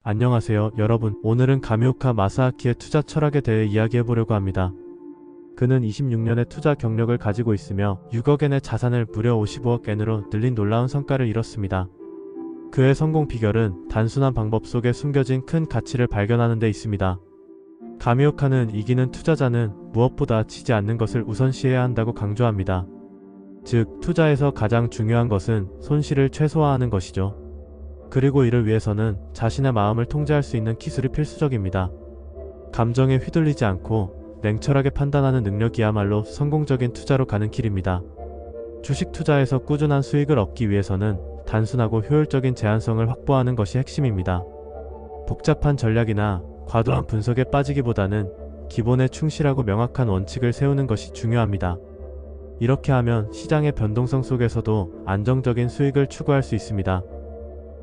안녕하세요, 여러분. 오늘은 가미오카 마사아키의 투자 철학에 대해 이야기해보려고 합니다. 그는 26년의 투자 경력을 가지고 있으며 6억엔의 자산을 무려 55억엔으로 늘린 놀라운 성과를 이뤘습니다. 그의 성공 비결은 단순한 방법 속에 숨겨진 큰 가치를 발견하는 데 있습니다. 가미오카는 이기는 투자자는 무엇보다 지지 않는 것을 우선시해야 한다고 강조합니다. 즉, 투자에서 가장 중요한 것은 손실을 최소화하는 것이죠. 그리고 이를 위해서는 자신의 마음을 통제할 수 있는 기술이 필수적입니다. 감정에 휘둘리지 않고 냉철하게 판단하는 능력이야말로 성공적인 투자로 가는 길입니다. 주식 투자에서 꾸준한 수익을 얻기 위해서는 단순하고 효율적인 제한성을 확보하는 것이 핵심입니다. 복잡한 전략이나 과도한 분석에 빠지기보다는 기본에 충실하고 명확한 원칙을 세우는 것이 중요합니다. 이렇게 하면 시장의 변동성 속에서도 안정적인 수익을 추구할 수 있습니다.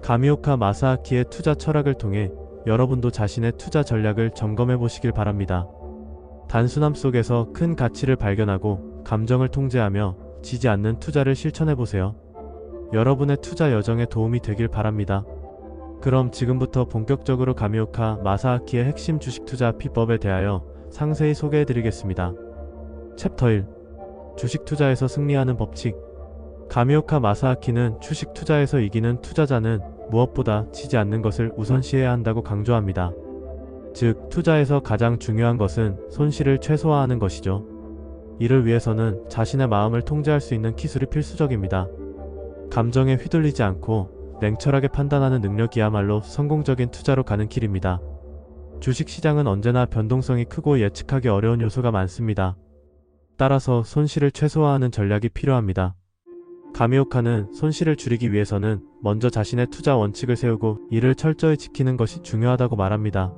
가미오카 마사아키의 투자 철학을 통해 여러분도 자신의 투자 전략을 점검해 보시길 바랍니다. 단순함 속에서 큰 가치를 발견하고 감정을 통제하며 지지 않는 투자를 실천해 보세요. 여러분의 투자 여정에 도움이 되길 바랍니다. 그럼 지금부터 본격적으로 가미오카 마사아키의 핵심 주식 투자 비법에 대하여 상세히 소개해 드리겠습니다. 챕터 1. 주식 투자에서 승리하는 법칙. 가미오카 마사아키는 주식 투자에서 이기는 투자자는 무엇보다 지지 않는 것을 우선시해야 한다고 강조합니다. 즉, 투자에서 가장 중요한 것은 손실을 최소화하는 것이죠. 이를 위해서는 자신의 마음을 통제할 수 있는 기술이 필수적입니다. 감정에 휘둘리지 않고 냉철하게 판단하는 능력이야말로 성공적인 투자로 가는 길입니다. 주식시장은 언제나 변동성이 크고 예측하기 어려운 요소가 많습니다. 따라서 손실을 최소화하는 전략이 필요합니다. 가미오카는 손실을 줄이기 위해서는 먼저 자신의 투자 원칙을 세우고 이를 철저히 지키는 것이 중요하다고 말합니다.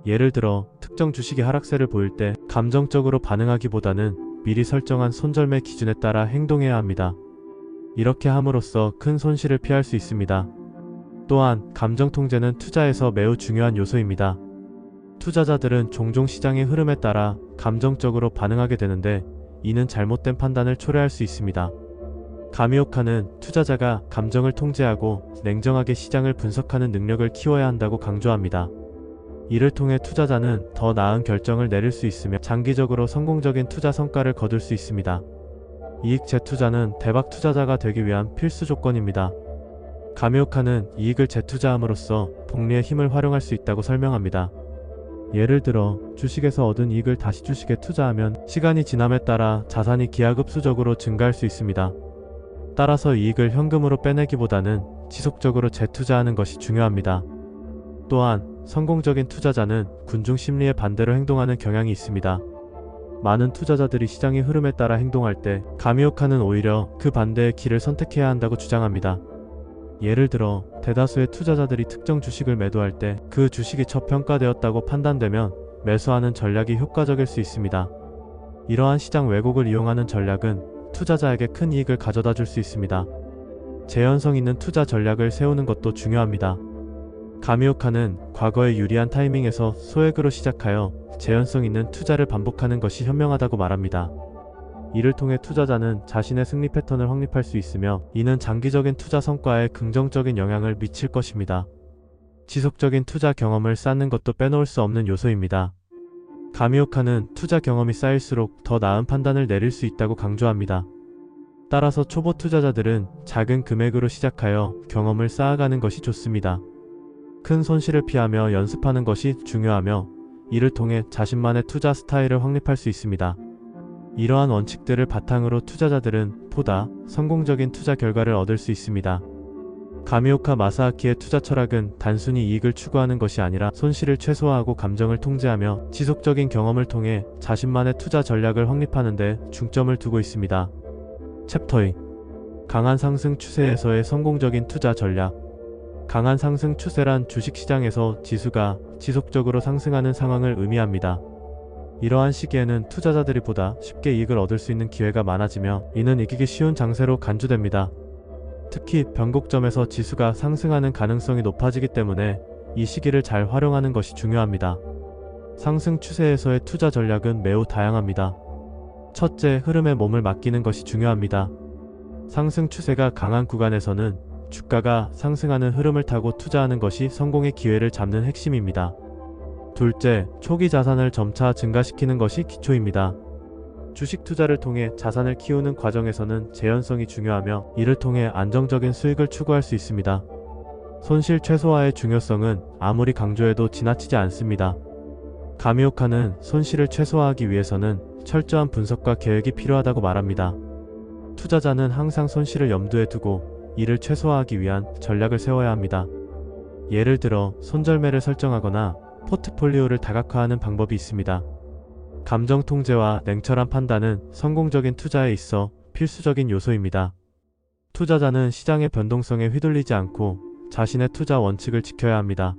예를 들어 특정 주식이 하락세를 보일 때 감정적으로 반응하기보다는 미리 설정한 손절매 기준에 따라 행동해야 합니다. 이렇게 함으로써 큰 손실을 피할 수 있습니다. 또한 감정 통제는 투자에서 매우 중요한 요소입니다. 투자자들은 종종 시장의 흐름에 따라 감정적으로 반응하게 되는데 이는 잘못된 판단을 초래할 수 있습니다. 가미오카는 투자자가 감정을 통제하고 냉정하게 시장을 분석하는 능력을 키워야 한다고 강조합니다. 이를 통해 투자자는 더 나은 결정을 내릴 수 있으며 장기적으로 성공적인 투자 성과를 거둘 수 있습니다. 이익 재투자는 대박 투자자가 되기 위한 필수 조건입니다. 가미오카는 이익을 재투자함으로써 복리의 힘을 활용할 수 있다고 설명합니다. 예를 들어 주식에서 얻은 이익을 다시 주식에 투자하면 시간이 지남에 따라 자산이 기하급수적으로 증가할 수 있습니다. 따라서 이익을 현금으로 빼내기보다는 지속적으로 재투자하는 것이 중요합니다. 또한 성공적인 투자자는 군중 심리의 반대로 행동하는 경향이 있습니다. 많은 투자자들이 시장의 흐름에 따라 행동할 때 가미오카는 오히려 그 반대의 길을 선택해야 한다고 주장합니다. 예를 들어 대다수의 투자자들이 특정 주식을 매도할 때 그 주식이 저평가되었다고 판단되면 매수하는 전략이 효과적일 수 있습니다. 이러한 시장 왜곡을 이용하는 전략은 투자자에게 큰 이익을 가져다 줄 수 있습니다. 재현성 있는 투자 전략을 세우는 것도 중요합니다. 가미오카는 과거의 유리한 타이밍에서 소액으로 시작하여 재현성 있는 투자를 반복하는 것이 현명하다고 말합니다. 이를 통해 투자자는 자신의 승리 패턴을 확립할 수 있으며 이는 장기적인 투자 성과에 긍정적인 영향을 미칠 것입니다. 지속적인 투자 경험을 쌓는 것도 빼놓을 수 없는 요소입니다. 가미오카는 투자 경험이 쌓일수록 더 나은 판단을 내릴 수 있다고 강조합니다. 따라서 초보 투자자들은 작은 금액으로 시작하여 경험을 쌓아가는 것이 좋습니다. 큰 손실을 피하며 연습하는 것이 중요하며 이를 통해 자신만의 투자 스타일을 확립할 수 있습니다. 이러한 원칙들을 바탕으로 투자자들은 보다 성공적인 투자 결과를 얻을 수 있습니다. 가미오카 마사아키의 투자 철학은 단순히 이익을 추구하는 것이 아니라 손실을 최소화하고 감정을 통제하며 지속적인 경험을 통해 자신만의 투자 전략을 확립하는 데 중점을 두고 있습니다. 챕터 2. 강한 상승 추세에서의 성공적인 투자 전략. 강한 상승 추세란 주식시장에서 지수가 지속적으로 상승하는 상황을 의미합니다. 이러한 시기에는 투자자들이 보다 쉽게 이익을 얻을 수 있는 기회가 많아지며 이는 이기기 쉬운 장세로 간주됩니다. 특히 변곡점에서 지수가 상승하는 가능성이 높아지기 때문에 이 시기를 잘 활용하는 것이 중요합니다. 상승 추세에서의 투자 전략은 매우 다양합니다. 첫째, 흐름에 몸을 맡기는 것이 중요합니다. 상승 추세가 강한 구간에서는 주가가 상승하는 흐름을 타고 투자하는 것이 성공의 기회를 잡는 핵심입니다. 둘째, 초기 자산을 점차 증가시키는 것이 기초입니다. 주식 투자를 통해 자산을 키우는 과정에서는 재현성이 중요하며 이를 통해 안정적인 수익을 추구할 수 있습니다. 손실 최소화의 중요성은 아무리 강조해도 지나치지 않습니다. 가미오카는 손실을 최소화하기 위해서는 철저한 분석과 계획이 필요하다고 말합니다. 투자자는 항상 손실을 염두에 두고 이를 최소화하기 위한 전략을 세워야 합니다. 예를 들어 손절매를 설정하거나 포트폴리오를 다각화하는 방법이 있습니다. 감정 통제와 냉철한 판단은 성공적인 투자에 있어 필수적인 요소입니다. 투자자는 시장의 변동성에 휘둘리지 않고 자신의 투자 원칙을 지켜야 합니다.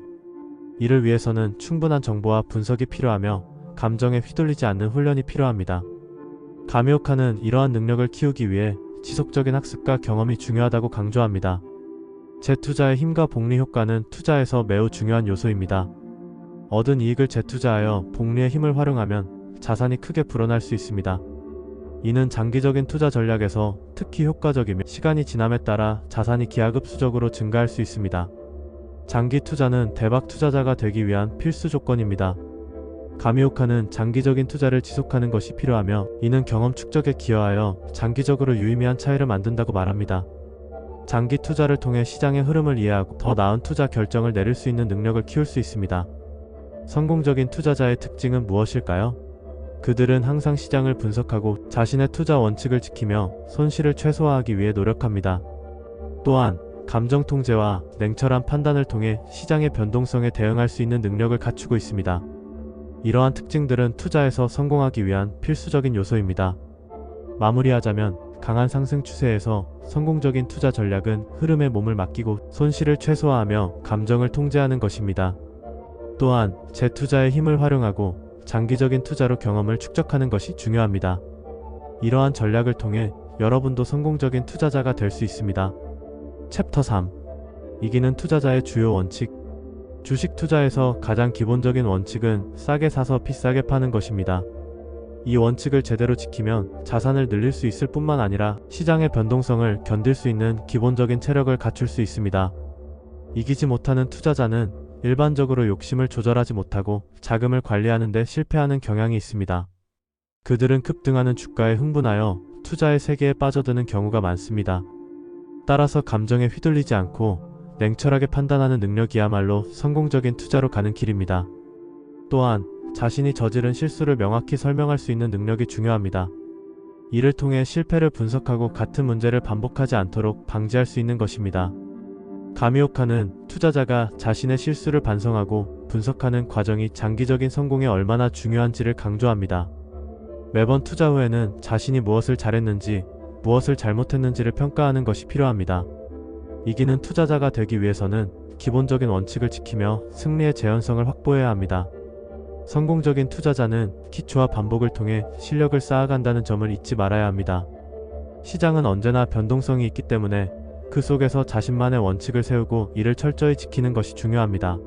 이를 위해서는 충분한 정보와 분석이 필요하며 감정에 휘둘리지 않는 훈련이 필요합니다. 가미오카는 이러한 능력을 키우기 위해 지속적인 학습과 경험이 중요하다고 강조합니다. 재투자의 힘과 복리 효과는 투자에서 매우 중요한 요소입니다. 얻은 이익을 재투자하여 복리의 힘을 활용하면 자산이 크게 불어날 수 있습니다. 이는 장기적인 투자 전략에서 특히 효과적이며 시간이 지남에 따라 자산이 기하급수적으로 증가할 수 있습니다. 장기 투자는 대박 투자자가 되기 위한 필수 조건입니다. 가미오카는 장기적인 투자를 지속하는 것이 필요하며 이는 경험 축적에 기여하여 장기적으로 유의미한 차이를 만든다고 말합니다. 장기 투자를 통해 시장의 흐름을 이해하고 더 나은 투자 결정을 내릴 수 있는 능력을 키울 수 있습니다. 성공적인 투자자의 특징은 무엇일까요? 그들은 항상 시장을 분석하고 자신의 투자 원칙을 지키며 손실을 최소화하기 위해 노력합니다. 또한 감정 통제와 냉철한 판단을 통해 시장의 변동성에 대응할 수 있는 능력을 갖추고 있습니다. 이러한 특징들은 투자에서 성공하기 위한 필수적인 요소입니다. 마무리하자면 강한 상승 추세에서 성공적인 투자 전략은 흐름에 몸을 맡기고 손실을 최소화하며 감정을 통제하는 것입니다. 또한 재투자의 힘을 활용하고 장기적인 투자로 경험을 축적하는 것이 중요합니다. 이러한 전략을 통해 여러분도 성공적인 투자자가 될 수 있습니다. 챕터 3. 이기는 투자자의 주요 원칙. 주식 투자에서 가장 기본적인 원칙은 싸게 사서 비싸게 파는 것입니다. 이 원칙을 제대로 지키면 자산을 늘릴 수 있을 뿐만 아니라 시장의 변동성을 견딜 수 있는 기본적인 체력을 갖출 수 있습니다. 이기지 못하는 투자자는 일반적으로 욕심을 조절하지 못하고 자금을 관리하는 데 실패하는 경향이 있습니다. 그들은 급등하는 주가에 흥분하여 투자의 세계에 빠져드는 경우가 많습니다. 따라서 감정에 휘둘리지 않고 냉철하게 판단하는 능력이야말로 성공적인 투자로 가는 길입니다. 또한 자신이 저지른 실수를 명확히 설명할 수 있는 능력이 중요합니다. 이를 통해 실패를 분석하고 같은 문제를 반복하지 않도록 방지할 수 있는 것입니다. 가미오카는 투자자가 자신의 실수를 반성하고 분석하는 과정이 장기적인 성공에 얼마나 중요한지를 강조합니다. 매번 투자 후에는 자신이 무엇을 잘했는지, 무엇을 잘못했는지를 평가하는 것이 필요합니다. 이기는 투자자가 되기 위해서는 기본적인 원칙을 지키며 승리의 재현성을 확보해야 합니다. 성공적인 투자자는 기초와 반복을 통해 실력을 쌓아간다는 점을 잊지 말아야 합니다. 시장은 언제나 변동성이 있기 때문에 그 속에서 자신만의 원칙을 세우고 이를 철저히 지키는 것이 중요합니다.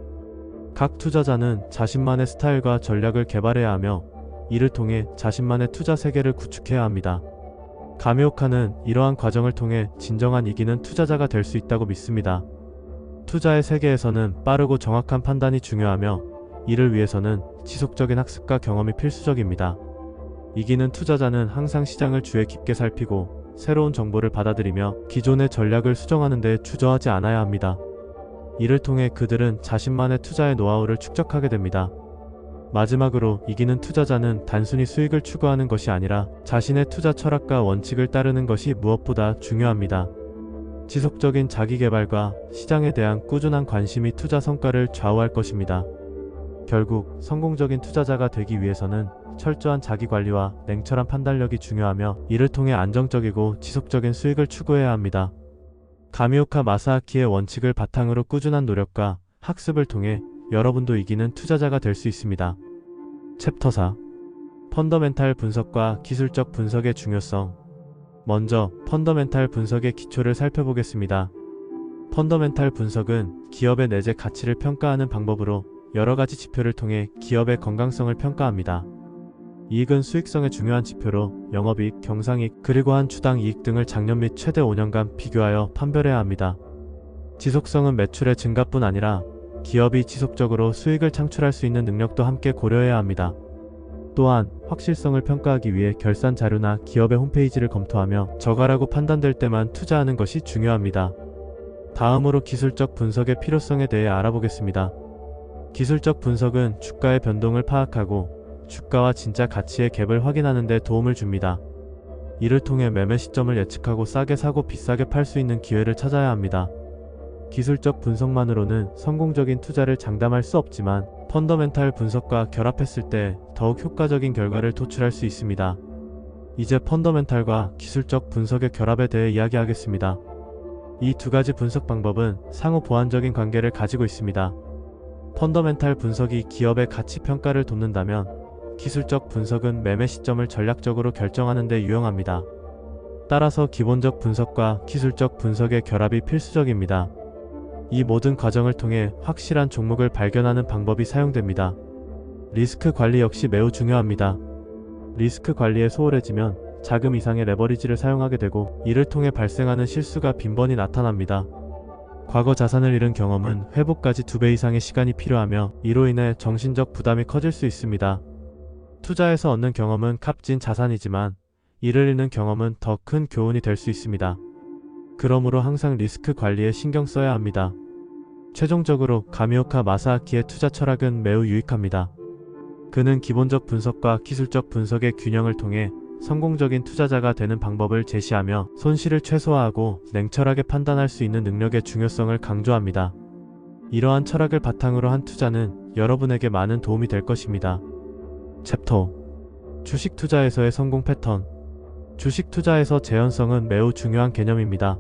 각 투자자는 자신만의 스타일과 전략을 개발해야 하며 이를 통해 자신만의 투자 세계를 구축해야 합니다. 가미오카는 이러한 과정을 통해 진정한 이기는 투자자가 될 수 있다고 믿습니다. 투자의 세계에서는 빠르고 정확한 판단이 중요하며 이를 위해서는 지속적인 학습과 경험이 필수적입니다. 이기는 투자자는 항상 시장을 주의 깊게 살피고 새로운 정보를 받아들이며 기존의 전략을 수정하는 데 주저하지 않아야 합니다. 이를 통해 그들은 자신만의 투자의 노하우를 축적하게 됩니다. 마지막으로 이기는 투자자는 단순히 수익을 추구하는 것이 아니라 자신의 투자 철학과 원칙을 따르는 것이 무엇보다 중요합니다. 지속적인 자기개발과 시장에 대한 꾸준한 관심이 투자 성과를 좌우할 것입니다. 결국 성공적인 투자자가 되기 위해서는 철저한 자기관리와 냉철한 판단력이 중요하며 이를 통해 안정적이고 지속적인 수익을 추구해야 합니다. 가미오카 마사아키의 원칙을 바탕으로 꾸준한 노력과 학습을 통해 여러분도 이기는 투자자가 될 수 있습니다. 챕터 4. 펀더멘탈 분석과 기술적 분석의 중요성. 먼저 펀더멘탈 분석의 기초를 살펴보겠습니다. 펀더멘탈 분석은 기업의 내재 가치를 평가하는 방법으로 여러가지 지표를 통해 기업의 건강성을 평가합니다. 이익은 수익성의 중요한 지표로 영업이익, 경상이익, 그리고 한 주당 이익 등을 작년 및 최대 5년간 비교하여 판별해야 합니다. 지속성은 매출의 증가뿐 아니라 기업이 지속적으로 수익을 창출할 수 있는 능력도 함께 고려해야 합니다. 또한 확실성을 평가하기 위해 결산 자료나 기업의 홈페이지를 검토하며 저가라고 판단될 때만 투자하는 것이 중요합니다. 다음으로 기술적 분석의 필요성에 대해 알아보겠습니다. 기술적 분석은 주가의 변동을 파악하고 주가와 진짜 가치의 갭을 확인하는 데 도움을 줍니다. 이를 통해 매매 시점을 예측하고 싸게 사고 비싸게 팔 수 있는 기회를 찾아야 합니다. 기술적 분석만으로는 성공적인 투자를 장담할 수 없지만 펀더멘탈 분석과 결합했을 때 더욱 효과적인 결과를 도출할 수 있습니다. 이제 펀더멘탈과 기술적 분석의 결합에 대해 이야기하겠습니다. 이 두 가지 분석 방법은 상호 보완적인 관계를 가지고 있습니다. 펀더멘탈 분석이 기업의 가치 평가를 돕는다면 기술적 분석은 매매 시점을 전략적으로 결정하는 데 유용합니다. 따라서 기본적 분석과 기술적 분석의 결합이 필수적입니다. 이 모든 과정을 통해 확실한 종목을 발견하는 방법이 사용됩니다. 리스크 관리 역시 매우 중요합니다. 리스크 관리에 소홀해지면 자금 이상의 레버리지를 사용하게 되고 이를 통해 발생하는 실수가 빈번히 나타납니다. 과거 자산을 잃은 경험은 회복까지 2배 이상의 시간이 필요하며 이로 인해 정신적 부담이 커질 수 있습니다. 투자에서 얻는 경험은 값진 자산이지만 이를 잃는 경험은 더 큰 교훈이 될 수 있습니다. 그러므로 항상 리스크 관리에 신경 써야 합니다. 최종적으로 가미오카 마사아키의 투자 철학은 매우 유익합니다. 그는 기본적 분석과 기술적 분석의 균형을 통해 성공적인 투자자가 되는 방법을 제시하며 손실을 최소화하고 냉철하게 판단할 수 있는 능력의 중요성을 강조합니다. 이러한 철학을 바탕으로 한 투자는 여러분에게 많은 도움이 될 것입니다. 챕터 5. 주식 투자에서의 성공 패턴. 주식 투자에서 재현성은 매우 중요한 개념입니다.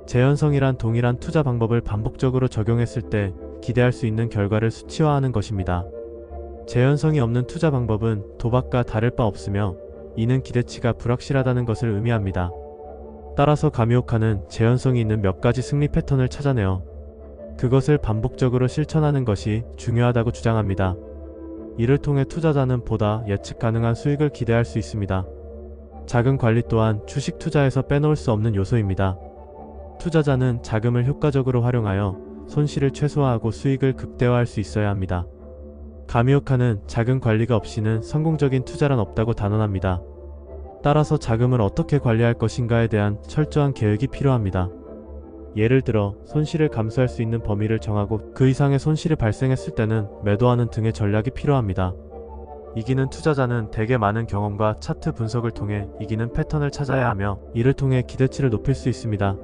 재현성이란 동일한 투자 방법을 반복적으로 적용했을 때 기대할 수 있는 결과를 수치화하는 것입니다. 재현성이 없는 투자 방법은 도박과 다를 바 없으며 이는 기대치가 불확실하다는 것을 의미합니다. 따라서 가미오카는 재현성이 있는 몇 가지 승리 패턴을 찾아내어 그것을 반복적으로 실천하는 것이 중요하다고 주장합니다. 이를 통해 투자자는 보다 예측 가능한 수익을 기대할 수 있습니다. 자금 관리 또한 주식 투자에서 빼놓을 수 없는 요소입니다. 투자자는 자금을 효과적으로 활용하여 손실을 최소화하고 수익을 극대화할 수 있어야 합니다. 가미오카는 자금 관리가 없이는 성공적인 투자란 없다고 단언합니다. 따라서 자금을 어떻게 관리할 것인가에 대한 철저한 계획이 필요합니다. 예를 들어 손실을 감수할 수 있는 범위를 정하고 그 이상의 손실이 발생했을 때는 매도하는 등의 전략이 필요합니다. 이기는 투자자는 대개 많은 경험과 차트 분석을 통해 이기는 패턴을 찾아야 하며 이를 통해 기대치를 높일 수 있습니다.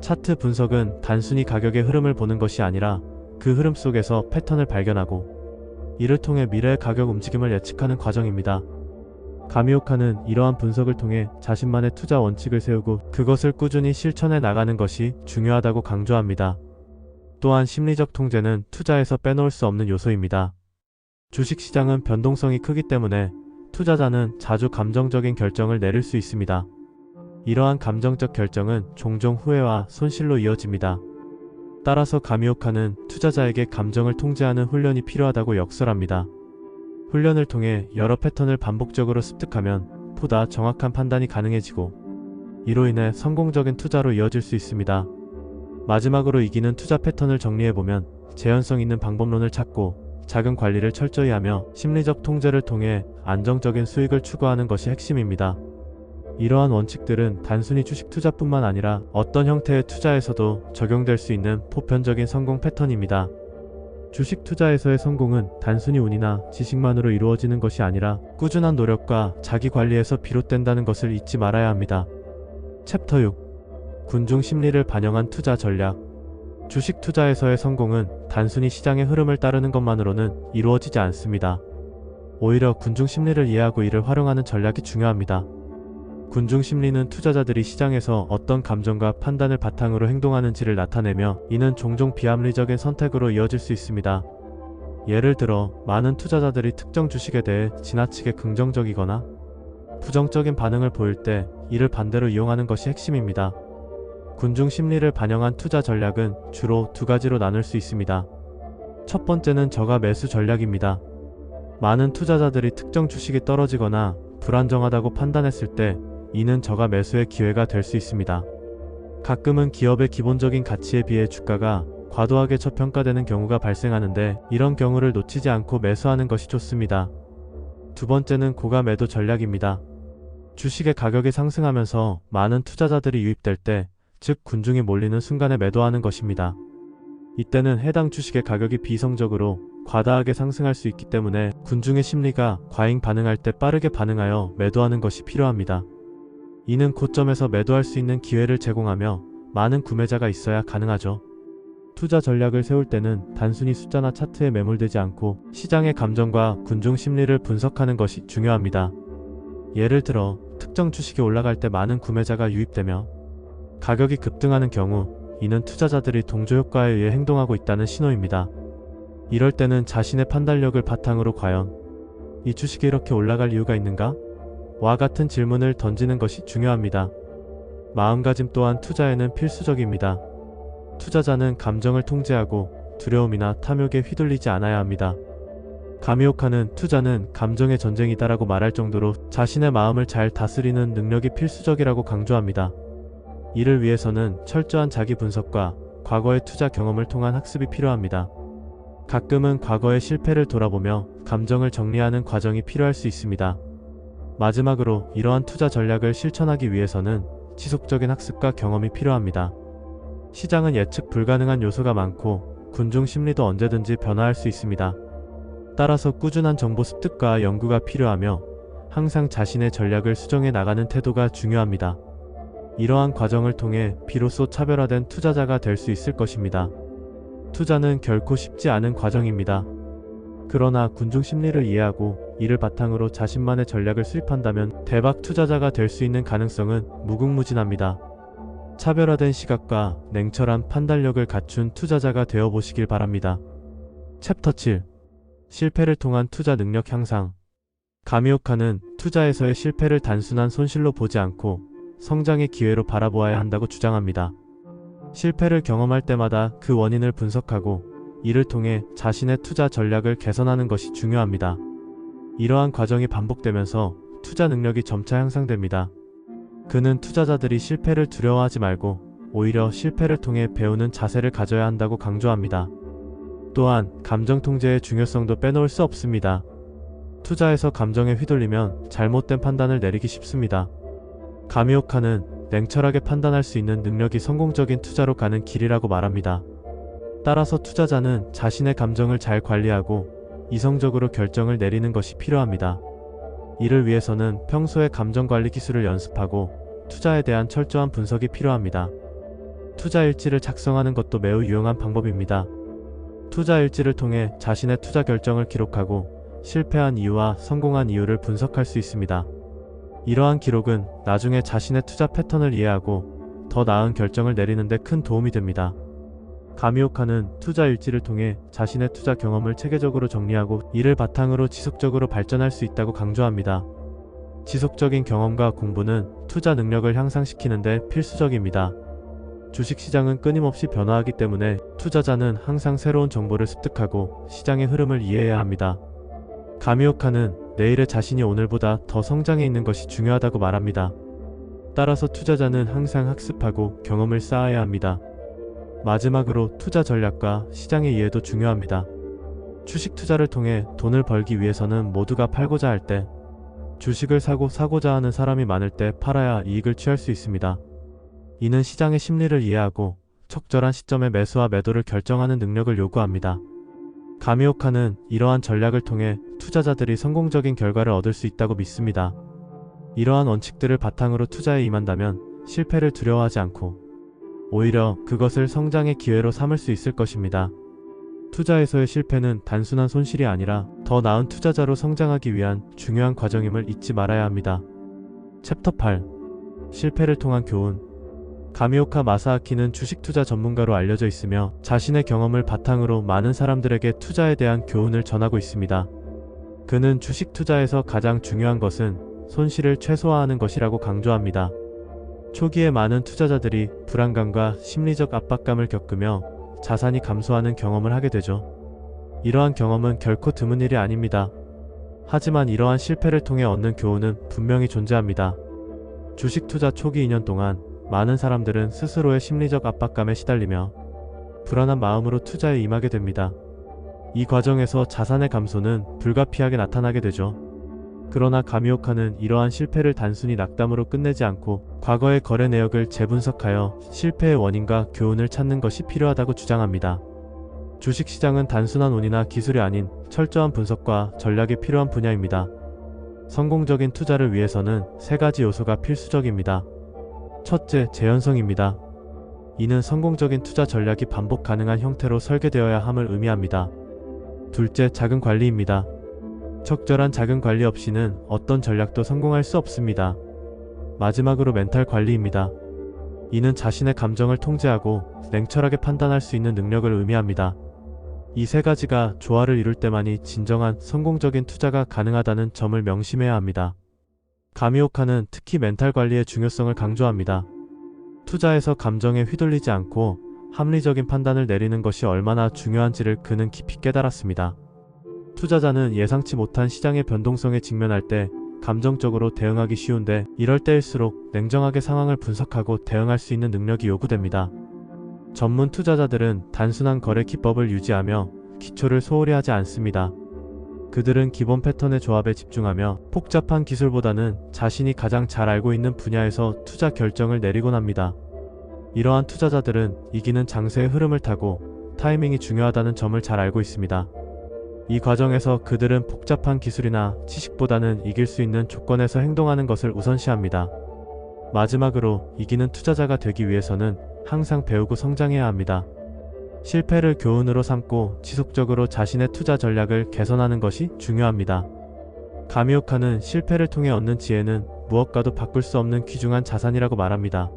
차트 분석은 단순히 가격의 흐름을 보는 것이 아니라 그 흐름 속에서 패턴을 발견하고 이를 통해 미래의 가격 움직임을 예측하는 과정입니다. 가미오카는 이러한 분석을 통해 자신만의 투자 원칙을 세우고 그것을 꾸준히 실천해 나가는 것이 중요하다고 강조합니다. 또한 심리적 통제는 투자에서 빼놓을 수 없는 요소입니다. 주식시장은 변동성이 크기 때문에 투자자는 자주 감정적인 결정을 내릴 수 있습니다. 이러한 감정적 결정은 종종 후회와 손실로 이어집니다. 따라서 가미오카는 투자자에게 감정을 통제하는 훈련이 필요하다고 역설합니다. 훈련을 통해 여러 패턴을 반복적으로 습득하면 보다 정확한 판단이 가능해지고 이로 인해 성공적인 투자로 이어질 수 있습니다. 마지막으로 이기는 투자 패턴을 정리해보면 재현성 있는 방법론을 찾고 자금 관리를 철저히 하며 심리적 통제를 통해 안정적인 수익을 추구하는 것이 핵심입니다. 이러한 원칙들은 단순히 주식 투자뿐만 아니라 어떤 형태의 투자에서도 적용될 수 있는 보편적인 성공 패턴입니다. 주식 투자에서의 성공은 단순히 운이나 지식만으로 이루어지는 것이 아니라 꾸준한 노력과 자기 관리에서 비롯된다는 것을 잊지 말아야 합니다. 챕터 6. 군중 심리를 반영한 투자 전략. 주식 투자에서의 성공은 단순히 시장의 흐름을 따르는 것만으로는 이루어지지 않습니다. 오히려 군중 심리를 이해하고 이를 활용하는 전략이 중요합니다. 군중 심리는 투자자들이 시장에서 어떤 감정과 판단을 바탕으로 행동하는지를 나타내며 이는 종종 비합리적인 선택으로 이어질 수 있습니다. 예를 들어 많은 투자자들이 특정 주식에 대해 지나치게 긍정적이거나 부정적인 반응을 보일 때 이를 반대로 이용하는 것이 핵심입니다. 군중 심리를 반영한 투자 전략은 주로 두 가지로 나눌 수 있습니다. 첫 번째는 저가 매수 전략입니다. 많은 투자자들이 특정 주식이 떨어지거나 불안정하다고 판단했을 때 이는 저가 매수의 기회가 될 수 있습니다. 가끔은 기업의 기본적인 가치에 비해 주가가 과도하게 저평가되는 경우가 발생하는데 이런 경우를 놓치지 않고 매수하는 것이 좋습니다. 두 번째는 고가 매도 전략입니다. 주식의 가격이 상승하면서 많은 투자자들이 유입될 때, 즉 군중이 몰리는 순간에 매도하는 것입니다. 이때는 해당 주식의 가격이 비이성적으로 과다하게 상승할 수 있기 때문에 군중의 심리가 과잉 반응할 때 빠르게 반응하여 매도하는 것이 필요합니다. 이는 고점에서 매도할 수 있는 기회를 제공하며 많은 구매자가 있어야 가능하죠. 투자 전략을 세울 때는 단순히 숫자나 차트에 매몰되지 않고 시장의 감정과 군중 심리를 분석하는 것이 중요합니다. 예를 들어 특정 주식이 올라갈 때 많은 구매자가 유입되며 가격이 급등하는 경우 이는 투자자들이 동조효과에 의해 행동하고 있다는 신호입니다. 이럴 때는 자신의 판단력을 바탕으로 과연 이 주식이 이렇게 올라갈 이유가 있는가? 와 같은 질문을 던지는 것이 중요합니다. 마음가짐 또한 투자에는 필수적입니다. 투자자는 감정을 통제하고 두려움이나 탐욕에 휘둘리지 않아야 합니다. 가미오카는 투자는 감정의 전쟁이다라고 말할 정도로 자신의 마음을 잘 다스리는 능력이 필수적이라고 강조합니다. 이를 위해서는 철저한 자기 분석과 과거의 투자 경험을 통한 학습이 필요합니다. 가끔은 과거의 실패를 돌아보며 감정을 정리하는 과정이 필요할 수 있습니다. 마지막으로 이러한 투자 전략을 실천하기 위해서는 지속적인 학습과 경험이 필요합니다. 시장은 예측 불가능한 요소가 많고 군중 심리도 언제든지 변화할 수 있습니다. 따라서 꾸준한 정보 습득과 연구가 필요하며 항상 자신의 전략을 수정해 나가는 태도가 중요합니다. 이러한 과정을 통해 비로소 차별화된 투자자가 될 수 있을 것입니다. 투자는 결코 쉽지 않은 과정입니다. 그러나 군중 심리를 이해하고 이를 바탕으로 자신만의 전략을 수립한다면 대박 투자자가 될 수 있는 가능성은 무궁무진합니다. 차별화된 시각과 냉철한 판단력을 갖춘 투자자가 되어보시길 바랍니다. 챕터 7. 실패를 통한 투자 능력 향상. 가미오카는 투자에서의 실패를 단순한 손실로 보지 않고 성장의 기회로 바라보아야 한다고 주장합니다. 실패를 경험할 때마다 그 원인을 분석하고 이를 통해 자신의 투자 전략을 개선하는 것이 중요합니다. 이러한 과정이 반복되면서 투자 능력이 점차 향상됩니다. 그는 투자자들이 실패를 두려워하지 말고 오히려 실패를 통해 배우는 자세를 가져야 한다고 강조합니다. 또한 감정 통제의 중요성도 빼놓을 수 없습니다. 투자에서 감정에 휘둘리면 잘못된 판단을 내리기 쉽습니다. 가미오카는 냉철하게 판단할 수 있는 능력이 성공적인 투자로 가는 길이라고 말합니다. 따라서 투자자는 자신의 감정을 잘 관리하고 이성적으로 결정을 내리는 것이 필요합니다. 이를 위해서는 평소에 감정관리 기술을 연습하고 투자에 대한 철저한 분석이 필요합니다. 투자 일지를 작성하는 것도 매우 유용한 방법입니다. 투자 일지를 통해 자신의 투자 결정을 기록하고 실패한 이유와 성공한 이유를 분석할 수 있습니다. 이러한 기록은 나중에 자신의 투자 패턴을 이해하고 더 나은 결정을 내리는 데 큰 도움이 됩니다. 가미오카는 투자 일지를 통해 자신의 투자 경험을 체계적으로 정리하고 이를 바탕으로 지속적으로 발전할 수 있다고 강조합니다. 지속적인 경험과 공부는 투자 능력을 향상시키는 데 필수적입니다. 주식시장은 끊임없이 변화하기 때문에 투자자는 항상 새로운 정보를 습득하고 시장의 흐름을 이해해야 합니다. 가미오카는 내일의 자신이 오늘보다 더 성장해 있는 것이 중요하다고 말합니다. 따라서 투자자는 항상 학습하고 경험을 쌓아야 합니다. 마지막으로 투자 전략과 시장의 이해도 중요합니다. 주식 투자를 통해 돈을 벌기 위해서는 모두가 팔고자 할 때, 주식을 사고자 하는 사람이 많을 때 팔아야 이익을 취할 수 있습니다. 이는 시장의 심리를 이해하고 적절한 시점에 매수와 매도를 결정하는 능력을 요구합니다. 가미오카는 이러한 전략을 통해 투자자들이 성공적인 결과를 얻을 수 있다고 믿습니다. 이러한 원칙들을 바탕으로 투자에 임한다면 실패를 두려워하지 않고 오히려 그것을 성장의 기회로 삼을 수 있을 것입니다. 투자에서의 실패는 단순한 손실이 아니라 더 나은 투자자로 성장하기 위한 중요한 과정임을 잊지 말아야 합니다. 챕터 8. 실패를 통한 교훈. 가미오카 마사아키는 주식 투자 전문가로 알려져 있으며 자신의 경험을 바탕으로 많은 사람들에게 투자에 대한 교훈을 전하고 있습니다. 그는 주식 투자에서 가장 중요한 것은 손실을 최소화하는 것이라고 강조합니다. 초기에 많은 투자자들이 불안감과 심리적 압박감을 겪으며 자산이 감소하는 경험을 하게 되죠. 이러한 경험은 결코 드문 일이 아닙니다. 하지만 이러한 실패를 통해 얻는 교훈은 분명히 존재합니다. 주식 투자 초기 2년 동안 많은 사람들은 스스로의 심리적 압박감에 시달리며 불안한 마음으로 투자에 임하게 됩니다. 이 과정에서 자산의 감소는 불가피하게 나타나게 되죠. 그러나 가미오카는 이러한 실패를 단순히 낙담으로 끝내지 않고 과거의 거래 내역을 재분석하여 실패의 원인과 교훈을 찾는 것이 필요하다고 주장합니다. 주식시장은 단순한 운이나 기술이 아닌 철저한 분석과 전략이 필요한 분야입니다. 성공적인 투자를 위해서는 세 가지 요소가 필수적입니다. 첫째, 재현성입니다. 이는 성공적인 투자 전략이 반복 가능한 형태로 설계되어야 함을 의미합니다. 둘째, 자금 관리입니다. 적절한 자금 관리 없이는 어떤 전략도 성공할 수 없습니다. 마지막으로 멘탈 관리입니다. 이는 자신의 감정을 통제하고 냉철하게 판단할 수 있는 능력을 의미합니다. 이 세 가지가 조화를 이룰 때만이 진정한 성공적인 투자가 가능하다는 점을 명심해야 합니다. 가미오카는 특히 멘탈 관리의 중요성을 강조합니다. 투자에서 감정에 휘둘리지 않고 합리적인 판단을 내리는 것이 얼마나 중요한지를 그는 깊이 깨달았습니다. 투자자는 예상치 못한 시장의 변동성에 직면할 때 감정적으로 대응하기 쉬운데, 이럴 때일수록 냉정하게 상황을 분석하고 대응할 수 있는 능력이 요구됩니다. 전문 투자자들은 단순한 거래 기법을 유지하며 기초를 소홀히 하지 않습니다. 그들은 기본 패턴의 조합에 집중하며 복잡한 기술보다는 자신이 가장 잘 알고 있는 분야에서 투자 결정을 내리곤 합니다. 이러한 투자자들은 이기는 장세의 흐름을 타고 타이밍이 중요하다는 점을 잘 알고 있습니다. 이 과정에서 그들은 복잡한 기술이나 지식보다는 이길 수 있는 조건에서 행동하는 것을 우선시합니다. 마지막으로, 이기는 투자자가 되기 위해서는 항상 배우고 성장해야 합니다. 실패를 교훈으로 삼고 지속적으로 자신의 투자 전략을 개선하는 것이 중요합니다. 가미오카는 실패를 통해 얻는 지혜는 무엇과도 바꿀 수 없는 귀중한 자산이라고 말합니다.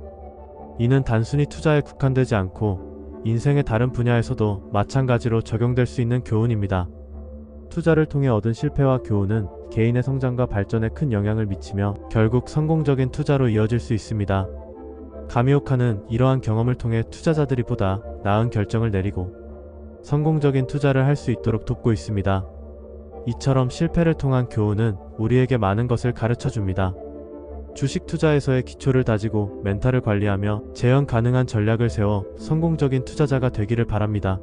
이는 단순히 투자에 국한되지 않고 인생의 다른 분야에서도 마찬가지로 적용될 수 있는 교훈입니다. 투자를 통해 얻은 실패와 교훈은 개인의 성장과 발전에 큰 영향을 미치며 결국 성공적인 투자로 이어질 수 있습니다. 가미오카는 이러한 경험을 통해 투자자들이 보다 나은 결정을 내리고 성공적인 투자를 할 수 있도록 돕고 있습니다. 이처럼 실패를 통한 교훈은 우리에게 많은 것을 가르쳐 줍니다. 주식 투자에서의 기초를 다지고 멘탈을 관리하며 재현 가능한 전략을 세워 성공적인 투자자가 되기를 바랍니다.